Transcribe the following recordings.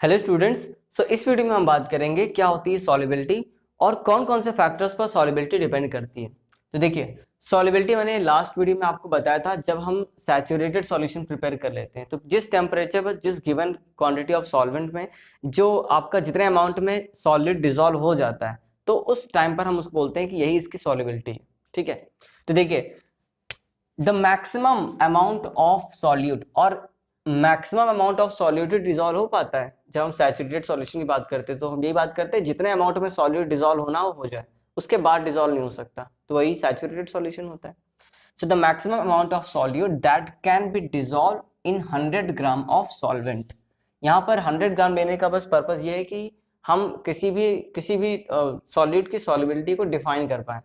Hello students. इस video में हम बात करेंगे क्या होती है सॉल्युबिलिटी और कौन कौन से फैक्टर्स पर सॉल्युबिलिटी डिपेंड करती है। तो देखिए, सॉल्युबिलिटी मैंने लास्ट वीडियो में आपको बताया था, जब हम सैचुरेटेड सॉल्यूशन प्रिपेयर कर लेते हैं तो जिस टेम्परेचर पर जिस गिवन क्वांटिटी ऑफ सॉल्वेंट में जो आपका जितने अमाउंट में सॉलिड डिजॉल्व हो जाता है, तो उस टाइम पर हम उसको बोलते हैं कि यही इसकी सॉल्युबिलिटी है। ठीक है, तो देखिए, the maximum amount of solute और maximum amount of solute dissolve हो पाता है जब हम सैचुरेटेड सॉल्यूशन की बात करते हैं। तो हम यही बात करते हैं जितने अमाउंट में सॉल्यूट डिजॉल्व होना हो जाए, उसके बाद डिजॉल्व नहीं हो सकता, तो वही सैचुरेटेड सॉल्यूशन होता है। So the maximum amount of solute that can be dissolve in 100 gram of solvent. यहाँ पर 100 ग्राम लेने का बस पर्पज ये है कि हम किसी भी सॉल्यूट की सॉल्युबिलिटी को डिफाइन कर पाए।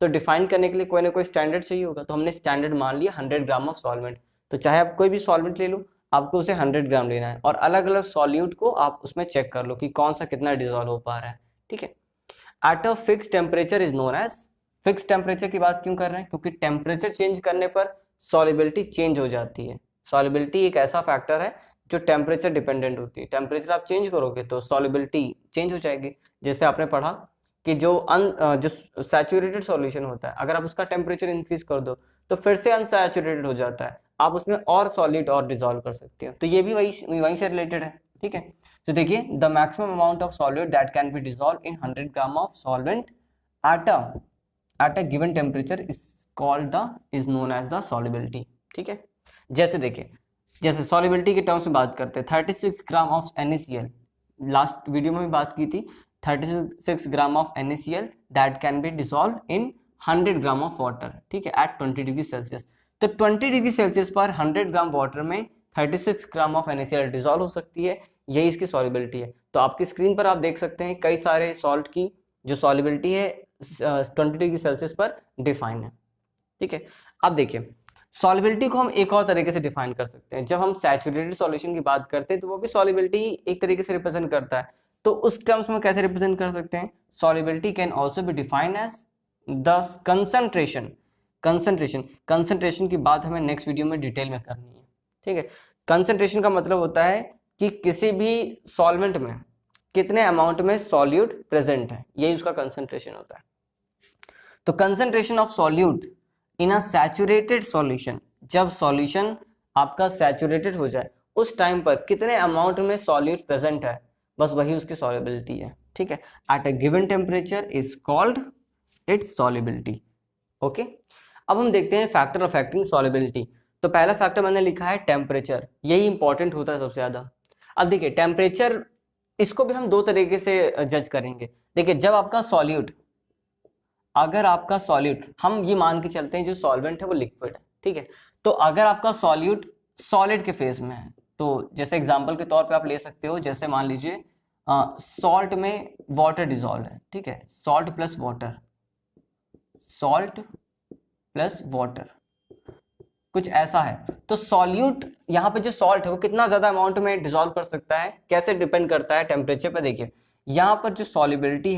तो डिफाइन करने के लिए कोई ना कोई स्टैंडर्ड चाहिए होगा, तो हमने स्टैंडर्ड मान लिया 100 ग्राम ऑफ सॉल्वेंट। तो चाहे आप कोई भी सॉल्वेंट ले लो, आपको उसे 100 ग्राम लेना है और अलग अलग सॉल्यूट को आप उसमें चेक कर लो कि कौन सा कितना डिजॉल्व हो पा रहा है। ठीक है, at a fix temperature is known as. Fix temperature की बात क्यों कर रहे हैं? क्योंकि टेम्परेचर चेंज करने पर सॉल्युबिलिटी चेंज हो जाती है। सॉल्युबिलिटी एक ऐसा फैक्टर है जो टेम्परेचर डिपेंडेंट होती है। टेम्परेचर आप चेंज करोगे तो सॉल्युबिलिटी चेंज हो जाएगी। जैसे आपने पढ़ा कि जो सैचुरेटेड सॉल्यूशन होता है, अगर आप उसका टेम्परेचर इंक्रीज कर दो तो फिर से अनसैचुरेटेड हो जाता है, आप उसमें और सॉलिड और डिजॉल्व कर सकते हो। तो ये भी वही से रिलेटेड है। ठीक है, तो देखिए, the maximum amount of solid that can be dissolve in 100 gram of solvent at a given temperature is known as the solubility. ठीक है, जैसे देखिए, जैसे सॉल्युबिलिटी के टर्म्स में बात करते हैं, 36 gram of NaCl, last video में भी बात की थी। 36 gram of NaCl that can B dissolve in 100 gram of water. ठीक है, एट 20 डिग्री सेल्सियस। तो 20 डिग्री सेल्सियस पर 100 ग्राम वाटर में 36 ग्राम ऑफ NaCl डिसॉल्व हो सकती है। यही इसकी सॉल्युबिलिटी है। तो आपकी स्क्रीन पर आप देख सकते हैं कई सारे सॉल्ट की जो सॉल्युबिलिटी है 20 डिग्री सेल्सियस पर डिफाइन है। ठीक है, अब देखिए, सॉल्युबिलिटी को हम एक और तरीके से डिफाइन कर सकते हैं। जब हम सैचुरेटेड सॉल्यूशन की बात करते हैं तो वो भी सॉल्युबिलिटी एक तरीके से रिप्रेजेंट करता है। तो उस टर्म्स में कैसे रिप्रेजेंट कर सकते हैं? Solubility can also be defined as the concentration की बात हमें नेक्स्ट वीडियो में डिटेल में करनी है। ठीक है, कंसंट्रेशन का मतलब होता है कि किसी भी सॉल्वेंट में कितने अमाउंट में सॉल्यूट प्रेजेंट है, यही उसका कंसंट्रेशन होता है। तो concentration of solute in a saturated solution, जब सॉल्यूशन आपका सैचुरेटेड हो जाए उस टाइम पर कितने अमाउंट में सॉल्यूट प्रेजेंट है, बस वही उसकी सॉल्युबिलिटी है। ठीक है, at a given temperature is called its solubility. Okay, अब हम देखते हैं फैक्टर अफेक्टिंग सॉल्युबिलिटी। तो पहला फैक्टर मैंने लिखा है टेम्परेचर, यही इंपॉर्टेंट होता है सबसे ज्यादा। अब देखिए, टेम्परेचर, इसको भी हम दो तरीके से जज करेंगे। देखिए, जब आपका सॉल्यूट, अगर आपका सॉल्यूट, हम ये मान के चलते हैं जो सॉल्वेंट है वो लिक्विड है। ठीक है, तो अगर आपका सॉल्यूट सॉलिड के फेज में है, तो जैसे एग्जांपल के तौर पे आप ले सकते हो, जैसे मान लीजिए सॉल्ट में वाटर डिजॉल्व है। ठीक है, सॉल्ट प्लस वाटर कुछ ऐसा है। तो सॉल्यूट यहाँ पे जो सॉल्ट है वो कितना ज्यादा अमाउंट में डिजॉल्व कर सकता है, कैसे डिपेंड करता है? टेम्परेचर पे। देखिए, यहाँ पर जो सॉल्युबिलिटी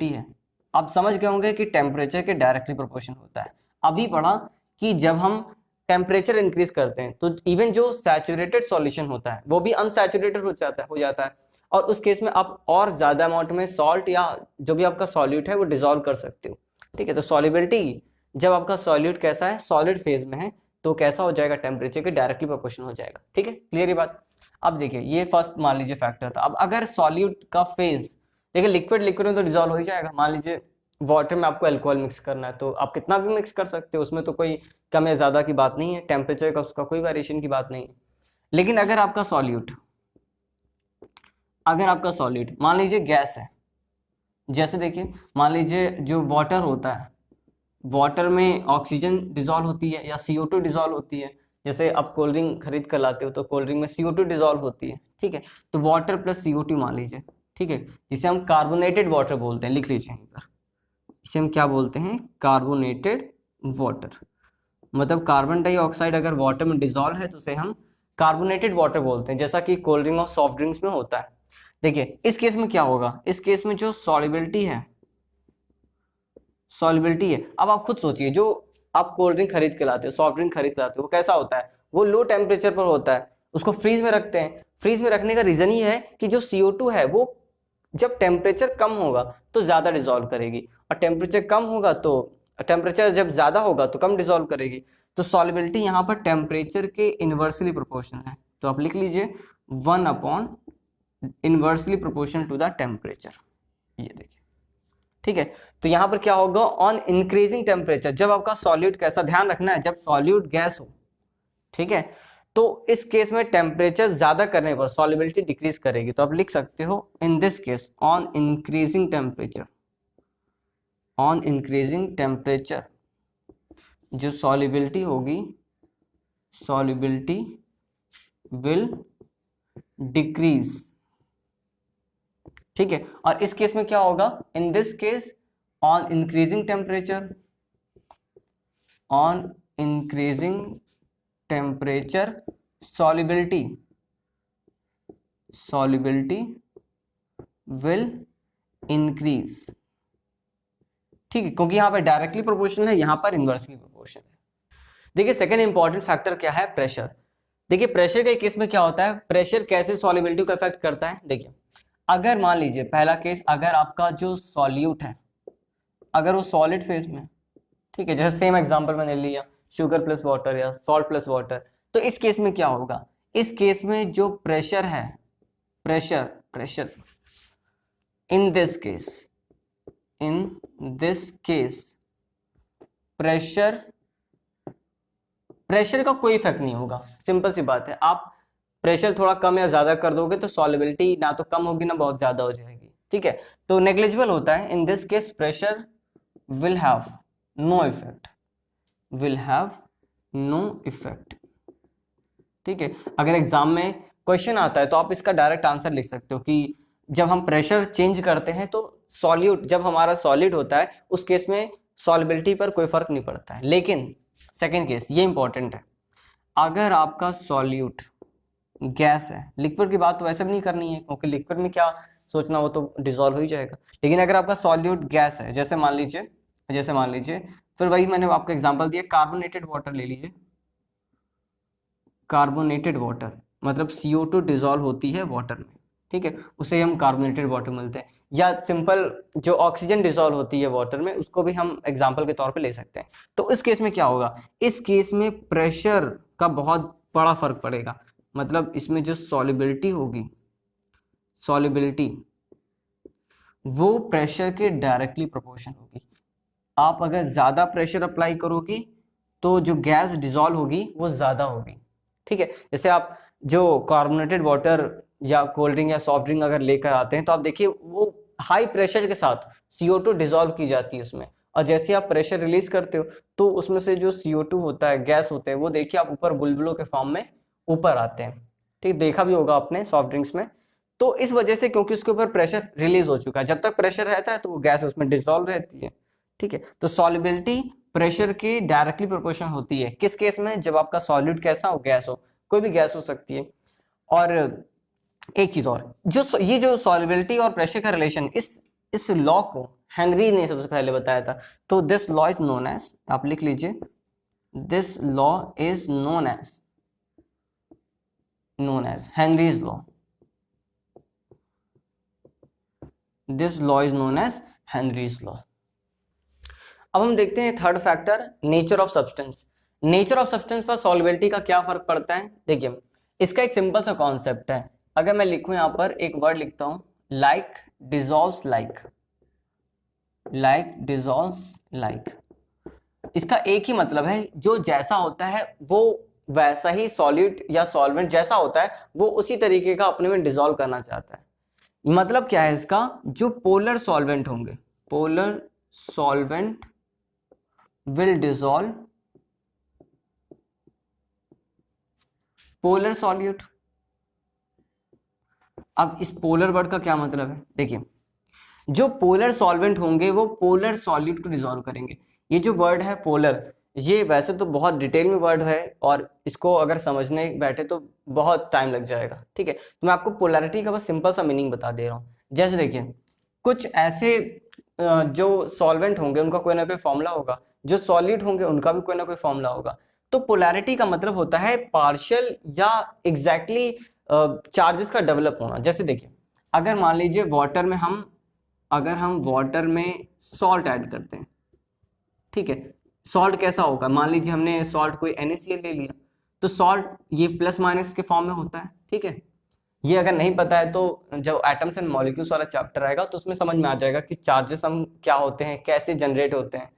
है, आप समझ गए होंगे कि टेम्परेचर के डायरेक्टली प्रोपोर्शन होता है। अभी पढ़ा कि जब हम टेम्परेचर इंक्रीज करते हैं तो इवन जो सैचुरेटेड सॉल्यूशन होता है वो भी अनसैचुरेटेड हो जाता है और उस केस में आप और ज्यादा अमाउंट में सॉल्ट या जो भी आपका सॉल्यूट है वो डिजॉल्व कर सकते हो। ठीक है, तो सॉल्युबिलिटी, जब आपका सॉल्यूट कैसा है, सॉलिड फेज में है, तो कैसा हो जाएगा? टेम्परेचर के डायरेक्टली प्रोपोर्शन हो जाएगा। ठीक है, क्लियर ये बात? अब देखिए, ये फर्स्ट मान लीजिए फैक्टर था। अब अगर सॉल्यूट का फेज, देखिए लिक्विड में तो डिजॉल्व हो ही जाएगा। मान लीजिए वाटर में आपको अल्कोहल मिक्स करना है तो आप कितना भी मिक्स कर सकते हो, उसमें तो कोई कम या ज्यादा की बात नहीं है, टेम्परेचर का उसका कोई वेरिएशन की बात नहीं है। लेकिन अगर आपका सॉल्यूट मान लीजिए गैस है, जैसे देखिए, मान लीजिए जो वाटर होता है, वाटर में ऑक्सीजन डिजॉल्व होती है या CO2 डिजॉल्व होती है। जैसे आप कोल्ड ड्रिंक खरीद कर लाते हो तो कोल्ड ड्रिंक में CO2 डिजॉल्व होती है। ठीक है, तो वाटर प्लस CO2 मान लीजिए। ठीक है, जिसे हम कार्बोनेटेड वाटर बोलते हैं, लिख लीजिए यहीं पर। इसे हम क्या बोलते हैं? Carbonated water. मतलब कार्बन डाइऑक्साइड अगर वाटर में डिजॉल्व है तो उसे हम कार्बोनेटेड वाटर बोलते हैं, जैसा कि कोल्ड ड्रिंक और सॉफ्ट ड्रिंक्स में होता है। देखिए, इस केस में क्या होगा? इस केस में जो सॉल्युबिलिटी है, अब आप खुद सोचिए, जो आप कोल्ड ड्रिंक खरीद के लाते हो, सॉफ्ट ड्रिंक खरीद के लाते हो, वो कैसा होता है? वो लो टेम्परेचर पर होता है उसको फ्रीज में रखते हैं। फ्रीज में रखने का रीजन ये है कि जो CO2 है वो जब टेम्परेचर कम होगा तो ज्यादा डिजोल्व करेगी, और टेम्परेचर कम होगा तो टेम्परेचर जब ज्यादा होगा तो कम डिजोल्व करेगी। तो सॉल्युबिलिटी यहाँ पर टेम्परेचर के इनवर्सली प्रोपोर्शनल है, तो आप लिख लीजिए 1 upon inversely proportional to the temperature, ये देखिए, ठीक है। तो यहाँ पर क्या होगा, ऑन इंक्रीजिंग टेम्परेचर, जब आपका सॉल्यूट कैसा, ध्यान रखना है जब सॉल्यूट गैस हो, ठीक है, तो इस केस में टेम्परेचर ज्यादा करने पर सॉल्युबिलिटी डिक्रीज करेगी। तो आप लिख सकते हो इन this case on increasing temperature, on increasing temperature जो सॉल्युबिलिटी होगी, सॉल्युबिलिटी विल डिक्रीज, ठीक है। और इस केस में क्या होगा, इन this case on increasing temperature, on increasing temperature solubility will increase, ठीक है, क्योंकि यहाँ पर डायरेक्टली प्रोपोर्शनल है, यहाँ पर इनवर्सली प्रोपोर्शनल है। देखिए सेकंड इंपॉर्टेंट फैक्टर क्या है, प्रेशर। देखिए प्रेशर के केस में क्या होता है, प्रेशर कैसे सॉल्युबिलिटी को अफेक्ट करता है। देखिए अगर मान लीजिए पहला केस, अगर आपका जो सॉल्यूट है अगर वो सॉलिड फेज में, ठीक है, जैसे सेम एग्जांपल मैंने लिया शुगर प्लस वाटर या सॉल्ट प्लस वाटर, तो इस केस में क्या होगा, इस केस में जो प्रेशर है, pressure in this case pressure का कोई इफेक्ट नहीं होगा, सिंपल सी बात है। आप प्रेशर थोड़ा कम या ज्यादा कर दोगे तो सॉल्युबिलिटी ना तो कम होगी ना बहुत ज्यादा हो जाएगी, ठीक है, तो नेग्लिजिबल होता है। In this case pressure will have no effect, ठीक है। अगर एग्जाम में क्वेश्चन आता है तो आप इसका डायरेक्ट आंसर लिख सकते हो कि जब हम प्रेशर चेंज करते हैं तो सॉल्यूट, जब हमारा सॉलिड होता है उस केस में सॉल्युबिलिटी पर कोई फर्क नहीं पड़ता है। लेकिन सेकंड केस ये इंपॉर्टेंट है, अगर आपका सॉल्यूट गैस है, लिक्विड की बात तो वैसे भी नहीं करनी है क्योंकि लिक्विड में क्या सोचना, वो तो डिसॉल्व हो ही जाएगा। लेकिन अगर आपका सॉल्यूट गैस है, जैसे मान लीजिए फिर वही मैंने आपको एग्जांपल दिया, कार्बोनेटेड वाटर ले लीजिए, कार्बोनेटेड वाटर मतलब CO2 डिसॉल्व होती है वाटर में, ठीक है, उसे हम कार्बोनेटेड वाटर मिलते हैं। या सिंपल जो ऑक्सीजन डिसॉल्व होती है वाटर में, उसको भी हम एग्जांपल के तौर पे ले सकते हैं। तो इस केस में क्या होगा, इस केस में प्रेशर का बहुत बड़ा फर्क पड़ेगा, मतलब इसमें जो सॉल्युबिलिटी होगी, सॉल्युबिलिटी वो प्रेशर के डायरेक्टली प्रोपोर्शन होगी। आप अगर ज्यादा प्रेशर अप्लाई करोगे तो जो गैस डिसॉल्व होगी वो ज्यादा होगी, ठीक है। जैसे आप जो कार्बोनेटेड वाटर या कोल्ड ड्रिंक या सॉफ्ट ड्रिंक अगर लेकर आते हैं तो आप देखिए वो हाई प्रेशर के साथ CO2 डिसॉल्व की जाती है उसमें, और जैसे आप प्रेशर रिलीज करते हो तो उसमें से जो CO2 होता है, गैस होते हैं, वो देखिए आप ऊपर बुलबुलों के फॉर्म में ऊपर आते हैं, ठीक, देखा भी होगा आपने सॉफ्ट ड्रिंक्स में। तो इस वजह से, क्योंकि उसके ऊपर प्रेशर रिलीज हो चुका है, जब तक प्रेशर रहता है तो वो गैस उसमें डिसॉल्व रहती है, ठीक है। तो सॉल्युबिलिटी प्रेशर की डायरेक्टली प्रोपोर्शनल होती है, किस केस में, जब आपका सॉल्यूट कैसा हो, गैस हो, कोई भी गैस हो सकती है। और एक चीज और, ये जो सॉल्युबिलिटी और प्रेशर का रिलेशन, इस लॉ को हेनरी ने सबसे पहले बताया था। तो this law is known as, आप लिख लीजिए, this law is known as Henry's law, this law is known as Henry's law. अब हम देखते हैं third factor, nature of substance. Nature of substance पर सॉल्युबिलिटी का क्या फर्क पड़ता है। देखिए इसका एक सिंपल सा कॉन्सेप्ट है, अगर मैं लिखूं यहाँ पर एक वर्ड लिखता हूं, like dissolves like, like dissolves like, इसका एक ही मतलब है, जो जैसा होता है वो वैसा ही सॉल्यूट या सॉल्वेंट जैसा होता है वो उसी तरीके का अपने में डिसॉल्व करना चाहता है। मतलब क्या है इसका, जो पोलर सॉल्वेंट होंगे, polar solvent will dissolve polar solute. अब इस पोलर वर्ड का क्या मतलब है, देखिए जो पोलर सॉल्वेंट होंगे वो पोलर सॉल्यूट को डिसॉल्व करेंगे। ये जो वर्ड है पोलर, ये वैसे तो बहुत डिटेल में वर्ड है और इसको अगर समझने बैठे तो बहुत टाइम लग जाएगा, ठीक है। तो मैं आपको पोलैरिटी का बस सिंपल सा मीनिंग बता दे रहा हूँ। जैसे देखिए कुछ ऐसे जो सॉल्वेंट होंगे उनका कोई ना कोई फॉर्मूला होगा, जो सॉलिड होंगे उनका भी कोई ना कोई फॉर्मूला होगा। तो पोलैरिटी का मतलब होता है पार्शियल या एग्जैक्टली चार्जेस का डेवलप होना। जैसे देखिए, अगर मान लीजिए वाटर में अगर हम वाटर में सॉल्ट ऐड करते हैं, ठीक है, सॉल्ट कैसा होगा, मान लीजिए हमने सॉल्ट कोई NaCl ले लिया, तो सॉल्ट ये प्लस माइनस के फॉर्म में होता है, ठीक है। ये अगर नहीं पता है तो जब एटम्स एंड मॉलिक्यूल्स वाला चैप्टर आएगा तो उसमें समझ में आ जाएगा कि चार्जेस हम क्या होते हैं, कैसे जनरेट होते हैं।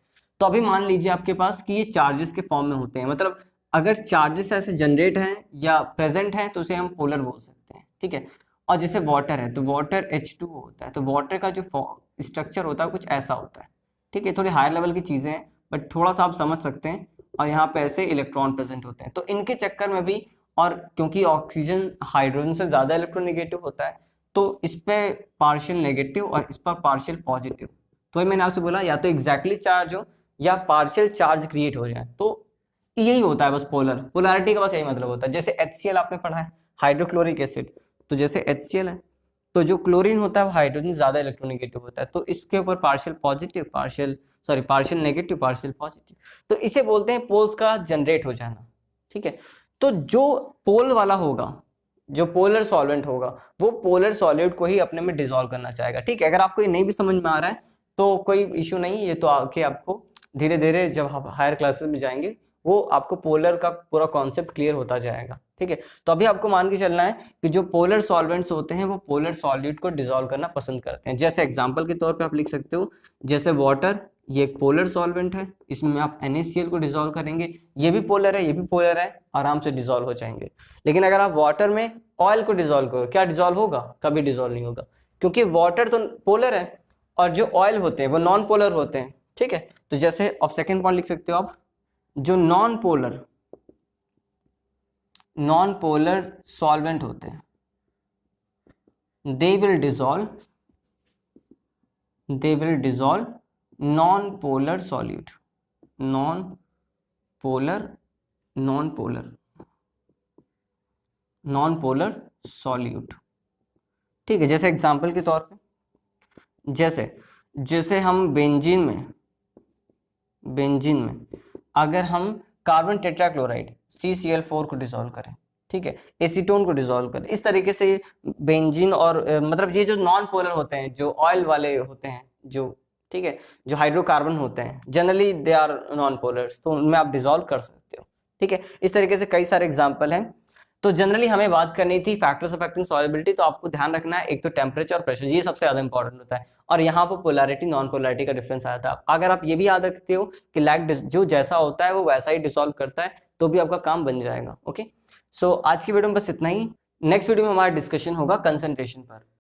तो अभी मान लीजिए आपके पास कि ये चार्जेस के फॉर्म में होते हैं, मतलब अगर चार्जेस ऐसे जनरेट हैं या प्रेजेंट हैं तो उसे हम पोलर बोल सकते हैं, ठीक है। और जैसे वाटर है तो वाटर H2 होता है, तो वाटर का जो स्ट्रक्चर होता है कुछ ऐसा होता है, ठीक है। थोड़ी हायर लेवल की चीजें हैं बट थोड़ा सा आप समझ सकते हैं। और यहाँ पे ऐसे इलेक्ट्रॉन प्रेजेंट होते हैं, तो इनके चक्कर में भी, और क्योंकि ऑक्सीजन हाइड्रोजन से ज्यादा इलेक्ट्रोनेगेटिव होता है तो इस पे पार्शियल नेगेटिव और इस पर पार्शियल पॉजिटिव, तो वही मैंने आपसे बोला या तो एग्जैक्टली चार्ज हो या पार्शियल चार्ज क्रिएट हो जाए, तो यही होता है बस पोलैरिटी का बस यही मतलब होता है। जैसे HCl आपने पढ़ा है, हाइड्रोक्लोरिक एसिड, तो जैसे HCl है तो जो क्लोरीन होता है वो हाइड्रोजन ज्यादा इलेक्ट्रोनेगेटिव होता है, तो इसके ऊपर partial positive partial negative partial positive, तो इसे बोलते हैं पोल्स का जनरेट हो जाना, ठीक है। तो जो पोल वाला होगा, जो पोलर सॉल्वेंट होगा, वो पोलर सॉलिड को ही अपने में डिसॉल्व करना चाहेगा, ठीक है। अगर आपको ये नहीं भी समझ में आ रहा है तो कोई इश्यू नहीं, ये तो आके आपको धीरे धीरे जब आप हायर क्लासेस में जाएंगे वो आपको पोलर का पूरा कॉन्सेप्ट क्लियर होता जाएगा, ठीक है। तो अभी आपको मान के चलना है कि जो पोलर सॉल्वेंट्स होते हैं वो पोलर सॉलिड को डिसॉल्व करना पसंद करते हैं। जैसे एग्जांपल के तौर पे आप लिख सकते हो, जैसे वाटर, ये एक पोलर सॉल्वेंट है, इसमें आप NaCl को डिसॉल्व करेंगे, ये भी पोलर है, ये भी पोलर है, आराम से डिसॉल्व हो जाएंगे। लेकिन अगर आप वाटर में ऑयल को डिसॉल्व करो, क्या डिसॉल्व होगा? कभी डिसॉल्व नहीं होगा, क्योंकि वाटर तो पोलर है और जो ऑयल होते हैं वो नॉन पोलर होते हैं, ठीक है। तो जैसे आप सेकेंड पॉइंट लिख सकते हो आप, जो नॉन पोलर सॉल्वेंट होते हैं they will dissolve non polar solute, ठीक है। जैसे एग्जांपल के तौर पे, जैसे हम बेंजीन में अगर हम कार्बन टेट्राक्लोराइड CCl4 को डिसॉल्व करें, ठीक है, एसीटोन को डिसॉल्व करें, इस तरीके से बेंजीन और मतलब ये जो नॉन पोलर होते हैं, जो ऑयल वाले होते हैं, जो, ठीक है, जो हाइड्रोकार्बन होते हैं, जनरली दे आर नॉन पोलर्स, तो उनमें आप डिसॉल्व कर सकते हो, ठीक है। इस तरीके से कई सारे एग्जाम्पल हैं। तो जनरली हमें बात करनी थी फैक्टर्स अफेक्टिंग सॉल्युबिलिटी, तो आपको ध्यान रखना है एक तो टेम्परेचर और प्रेशर, ये सबसे ज्यादा इंपॉर्टेंट होता है, और यहाँ पर पोलैरिटी नॉन पोलैरिटी का डिफरेंस आया था। अगर आप ये भी याद रखते हो कि लैग जो जैसा होता है वो वैसा ही डिसॉल्व करता है, तो भी आपका काम बन जाएगा। ओके, सो आज की वीडियो में बस इतना ही। नेक्स्ट वीडियो में हमारा डिस्कशन होगा कंसंट्रेशन पर।